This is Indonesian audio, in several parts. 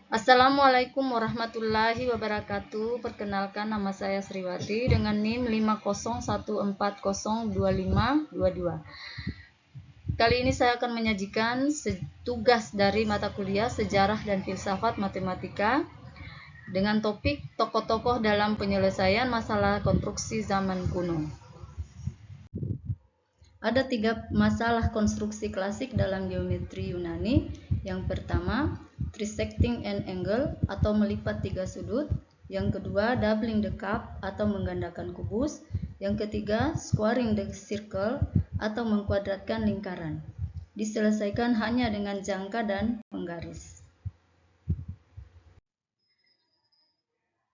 Assalamualaikum warahmatullahi wabarakatuh. Perkenalkan, nama saya Sriwati dengan NIM 501402522. Kali ini saya akan menyajikan tugas dari mata kuliah Sejarah dan Filsafat Matematika dengan topik tokoh-tokoh dalam penyelesaian masalah konstruksi zaman kuno. Ada 3 masalah konstruksi klasik dalam geometri Yunani. Yang pertama, trisecting an angle atau melipat 3 sudut. Yang kedua, doubling the cup atau menggandakan kubus. Yang ketiga, squaring the circle atau mengkuadratkan lingkaran. Diselesaikan hanya dengan jangka dan penggaris.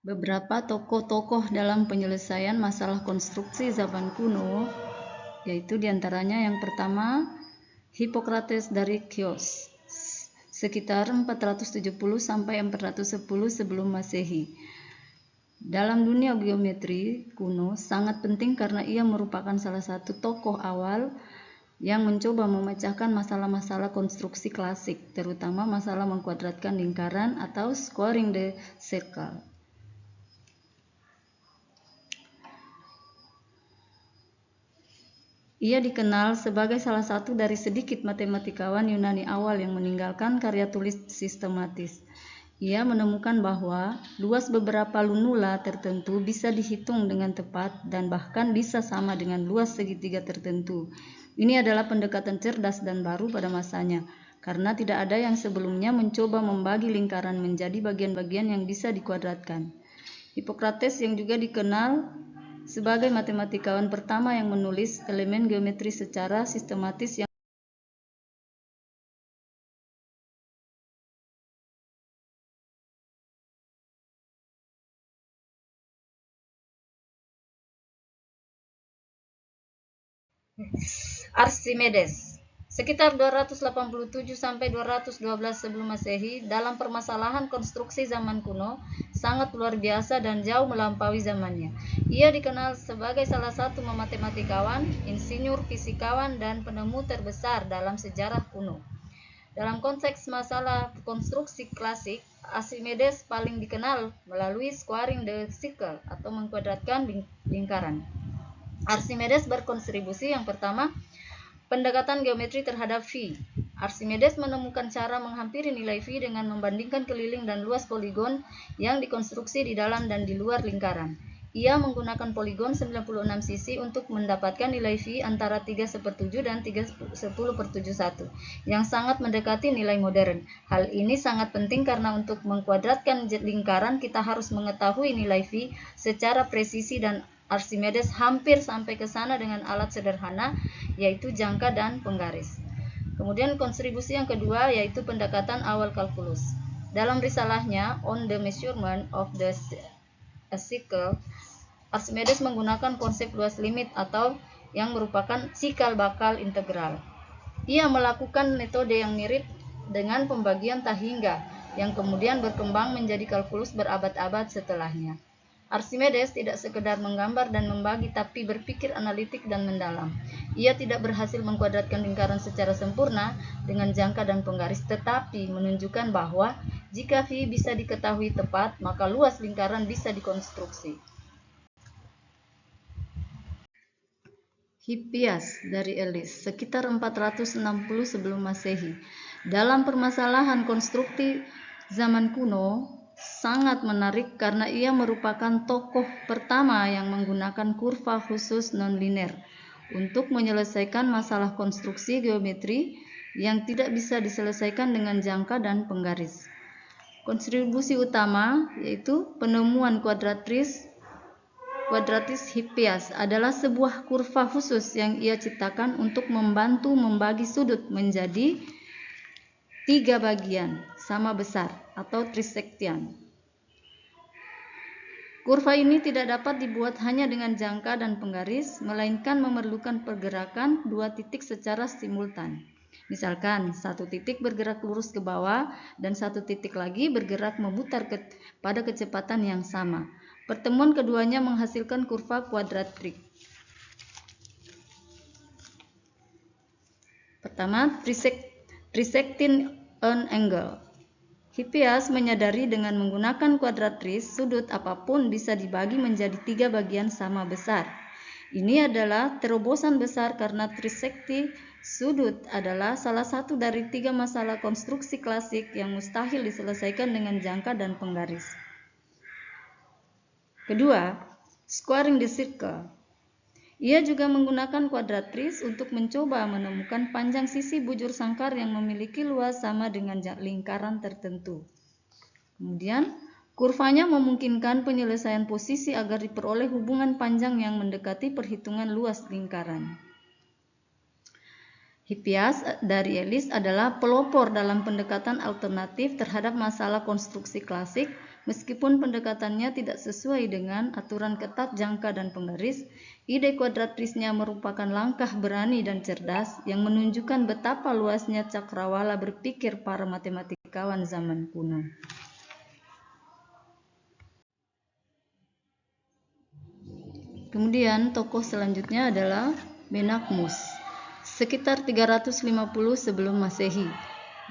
Beberapa tokoh-tokoh dalam penyelesaian masalah konstruksi zaman kuno, yaitu diantaranya yang pertama, Hippocrates dari Chios, sekitar 470 sampai 410 sebelum Masehi. Dalam dunia geometri kuno sangat penting karena ia merupakan salah satu tokoh awal yang mencoba memecahkan masalah-masalah konstruksi klasik, terutama masalah mengkuadratkan lingkaran atau squaring the circle. Ia dikenal sebagai salah satu dari sedikit matematikawan Yunani awal yang meninggalkan karya tulis sistematis. Ia menemukan bahwa luas beberapa lunula tertentu bisa dihitung dengan tepat dan bahkan bisa sama dengan luas segitiga tertentu. Ini adalah pendekatan cerdas dan baru pada masanya, karena tidak ada yang sebelumnya mencoba membagi lingkaran menjadi bagian-bagian yang bisa dikuadratkan. Hippocrates yang juga dikenal sebagai matematikawan pertama yang menulis elemen geometri secara sistematis yang Archimedes sekitar 287 sampai 212 sebelum Masehi. Dalam permasalahan konstruksi zaman kuno sangat luar biasa dan jauh melampaui zamannya. Ia dikenal sebagai salah satu matematikawan, insinyur fisikawan dan penemu terbesar dalam sejarah kuno. Dalam konteks masalah konstruksi klasik, Archimedes paling dikenal melalui squaring the circle atau mengkuadratkan lingkaran. Archimedes berkontribusi yang pertama, pendekatan geometri terhadap V. Archimedes menemukan cara menghampiri nilai V dengan membandingkan keliling dan luas poligon yang dikonstruksi di dalam dan di luar lingkaran. Ia menggunakan poligon 96 sisi untuk mendapatkan nilai V antara 3/7 dan 3/10/1 yang sangat mendekati nilai modern. Hal ini sangat penting karena untuk mengkuadratkan lingkaran kita harus mengetahui nilai V secara presisi dan Archimedes hampir sampai ke sana dengan alat sederhana, yaitu jangka dan penggaris. Kemudian kontribusi yang kedua yaitu pendekatan awal kalkulus. Dalam risalahnya On the Measurement of the Circle, Archimedes menggunakan konsep luas limit atau yang merupakan cikal bakal integral. Ia melakukan metode yang mirip dengan pembagian tahingga yang kemudian berkembang menjadi kalkulus berabad-abad setelahnya. Archimedes tidak sekedar menggambar dan membagi, tapi berpikir analitik dan mendalam. Ia tidak berhasil mengkuadratkan lingkaran secara sempurna dengan jangka dan penggaris, tetapi menunjukkan bahwa jika V bisa diketahui tepat, maka luas lingkaran bisa dikonstruksi. Hippias dari Elis, sekitar 460 sebelum Masehi. Dalam permasalahan konstruksi zaman kuno, sangat menarik karena ia merupakan tokoh pertama yang menggunakan kurva khusus nonlinear untuk menyelesaikan masalah konstruksi geometri yang tidak bisa diselesaikan dengan jangka dan penggaris. Kontribusi utama yaitu penemuan kuadratis Hippias adalah sebuah kurva khusus yang ia ciptakan untuk membantu membagi sudut menjadi 3 bagian sama besar atau trisektion. Kurva ini tidak dapat dibuat hanya dengan jangka dan penggaris, melainkan memerlukan pergerakan 2 titik secara simultan. Misalkan, 1 titik bergerak lurus ke bawah dan 1 titik lagi bergerak memutar pada kecepatan yang sama. Pertemuan keduanya menghasilkan kurva kuadratrik. Pertama, trisecting an angle. Hippias menyadari dengan menggunakan kuadratris, sudut apapun bisa dibagi menjadi 3 bagian sama besar. Ini adalah terobosan besar karena trisekti sudut adalah salah satu dari 3 masalah konstruksi klasik yang mustahil diselesaikan dengan jangka dan penggaris. Kedua, squaring the circle. Ia juga menggunakan kuadratris untuk mencoba menemukan panjang sisi bujur sangkar yang memiliki luas sama dengan lingkaran tertentu. Kemudian, kurvanya memungkinkan penyelesaian posisi agar diperoleh hubungan panjang yang mendekati perhitungan luas lingkaran. Hippias dari Ellis adalah pelopor dalam pendekatan alternatif terhadap masalah konstruksi klasik. Meskipun pendekatannya tidak sesuai dengan aturan ketat jangka dan penggaris, ide kuadratrisnya merupakan langkah berani dan cerdas yang menunjukkan betapa luasnya cakrawala berpikir para matematikawan zaman kuno. Kemudian tokoh selanjutnya adalah Menakmus, sekitar 350 sebelum Masehi.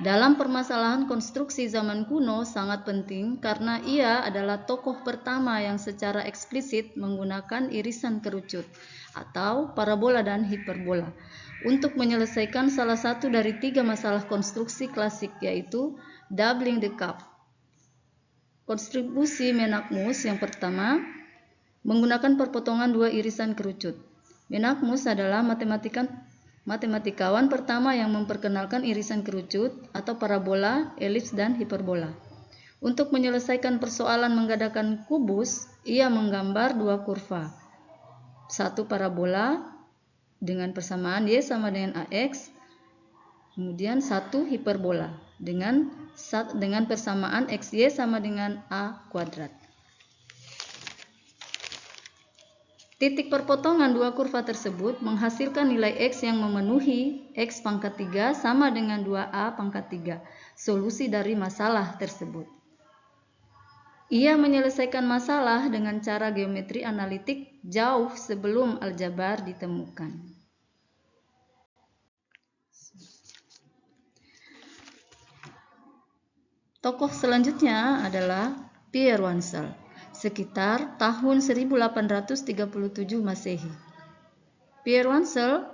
Dalam permasalahan konstruksi zaman kuno sangat penting karena ia adalah tokoh pertama yang secara eksplisit menggunakan irisan kerucut atau parabola dan hiperbola untuk menyelesaikan salah satu dari 3 masalah konstruksi klasik, yaitu doubling the cup. Kontribusi Menakmus yang pertama menggunakan perpotongan 2 irisan kerucut. Menakmus adalah matematikawan pertama yang memperkenalkan irisan kerucut atau parabola, elips, dan hiperbola. Untuk menyelesaikan persoalan menggandakan kubus, ia menggambar 2 kurva. Satu parabola dengan persamaan Y sama dengan AX, kemudian satu hiperbola dengan persamaan XY sama dengan A kuadrat. Titik perpotongan 2 kurva tersebut menghasilkan nilai X yang memenuhi X pangkat 3 sama dengan 2A pangkat 3, solusi dari masalah tersebut. Ia menyelesaikan masalah dengan cara geometri analitik jauh sebelum aljabar ditemukan. Tokoh selanjutnya adalah Pierre Wansel, sekitar tahun 1837 Masehi. Pierre Wansel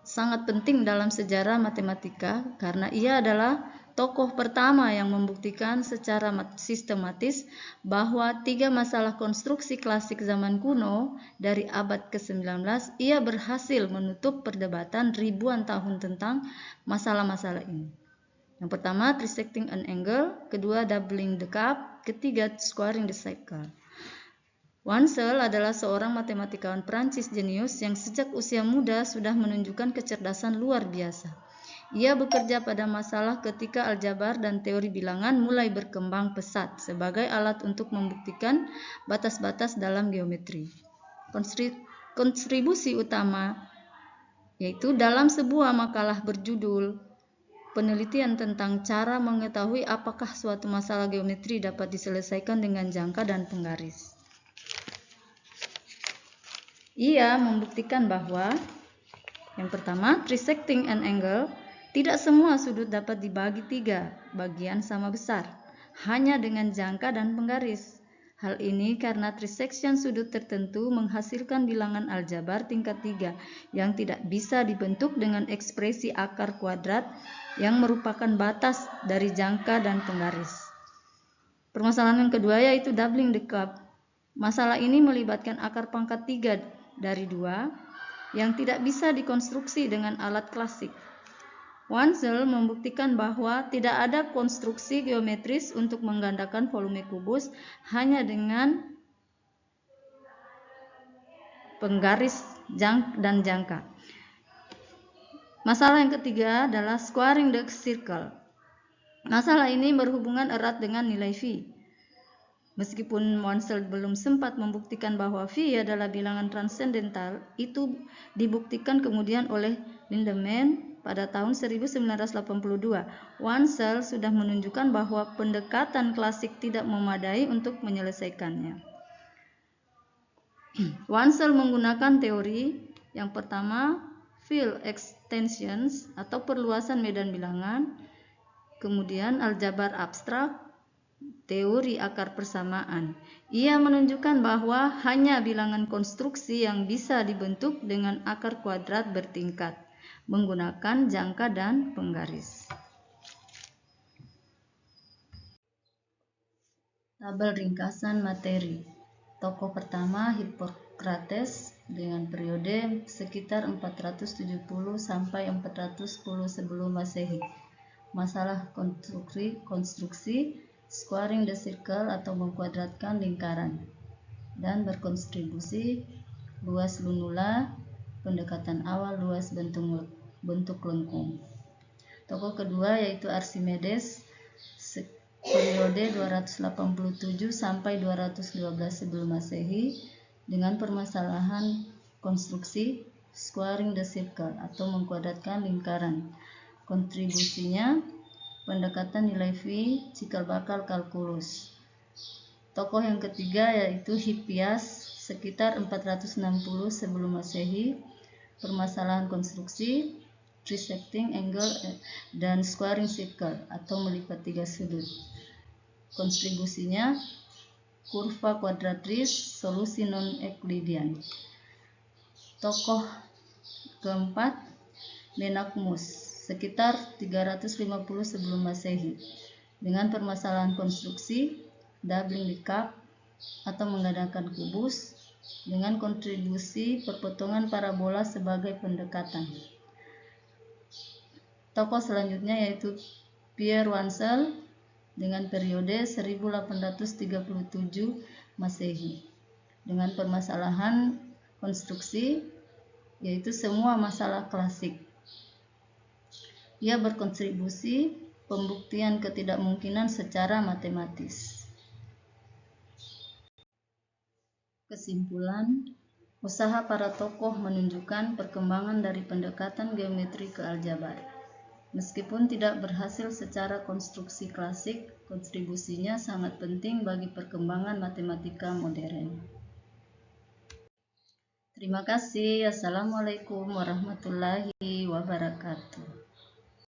sangat penting dalam sejarah matematika karena ia adalah tokoh pertama yang membuktikan secara sistematis bahwa 3 masalah konstruksi klasik zaman kuno dari abad ke-19 ia berhasil menutup perdebatan ribuan tahun tentang masalah-masalah ini. Yang pertama, trisecting an angle, kedua, doubling the cup, ketiga, squaring the circle. Wansel adalah seorang matematikawan Prancis jenius yang sejak usia muda sudah menunjukkan kecerdasan luar biasa. Ia bekerja pada masalah ketika aljabar dan teori bilangan mulai berkembang pesat sebagai alat untuk membuktikan batas-batas dalam geometri. Kontribusi utama yaitu dalam sebuah makalah berjudul penelitian tentang cara mengetahui apakah suatu masalah geometri dapat diselesaikan dengan jangka dan penggaris. Ia membuktikan bahwa yang pertama, trisecting an angle, tidak semua sudut dapat dibagi 3 bagian sama besar, hanya dengan jangka dan penggaris. Hal ini karena trisection sudut tertentu menghasilkan bilangan aljabar tingkat 3 yang tidak bisa dibentuk dengan ekspresi akar kuadrat yang merupakan batas dari jangka dan penggaris. Permasalahan yang kedua yaitu doubling the cup. Masalah ini melibatkan akar pangkat 3 dari 2 yang tidak bisa dikonstruksi dengan alat klasik. Wansel membuktikan bahwa tidak ada konstruksi geometris untuk menggandakan volume kubus hanya dengan penggaris dan jangka. Masalah yang ketiga adalah squaring the circle. Masalah ini berhubungan erat dengan nilai phi. Meskipun Wansel belum sempat membuktikan bahwa phi adalah bilangan transendental, itu dibuktikan kemudian oleh Lindemann pada tahun 1982. Wansel sudah menunjukkan bahwa pendekatan klasik tidak memadai untuk menyelesaikannya. Wansel menggunakan teori yang pertama, field extensions atau perluasan medan bilangan, kemudian aljabar abstrak, teori akar persamaan. Ia menunjukkan bahwa hanya bilangan konstruksi yang bisa dibentuk dengan akar kuadrat bertingkat menggunakan jangka dan penggaris. Tabel ringkasan materi. Tokoh pertama Hippocrates dengan periode sekitar 470 sampai 410 sebelum Masehi. Masalah konstruksi squaring the circle atau mengkuadratkan lingkaran, dan berkontribusi luas lunula, pendekatan awal luas bentuk lengkung. Tokoh kedua yaitu Archimedes, periode 287 sampai 212 sebelum Masehi, dengan permasalahan konstruksi squaring the circle atau mengkuadratkan lingkaran. Kontribusinya pendekatan nilai V, cikal bakal kalkulus. Tokoh yang ketiga yaitu Hippias, sekitar 460 sebelum Masehi, permasalahan konstruksi trisecting angle dan squaring circle atau melipat tiga sudut. Kontribusinya kurva kuadratris, solusi non-Euclidean. Tokoh keempat Menachmus, sekitar 350 sebelum Masehi, dengan permasalahan konstruksi doubling the cup atau menggandakan kubus, dengan kontribusi perpotongan parabola sebagai pendekatan. Tokoh selanjutnya yaitu Pierre Wansel dengan periode 1837 Masehi, dengan permasalahan konstruksi yaitu semua masalah klasik. Ia berkontribusi pembuktian ketidakmungkinan secara matematis. Kesimpulan, usaha para tokoh menunjukkan perkembangan dari pendekatan geometri ke aljabar. Meskipun tidak berhasil secara konstruksi klasik, kontribusinya sangat penting bagi perkembangan matematika modern. Terima kasih. Assalamualaikum warahmatullahi wabarakatuh.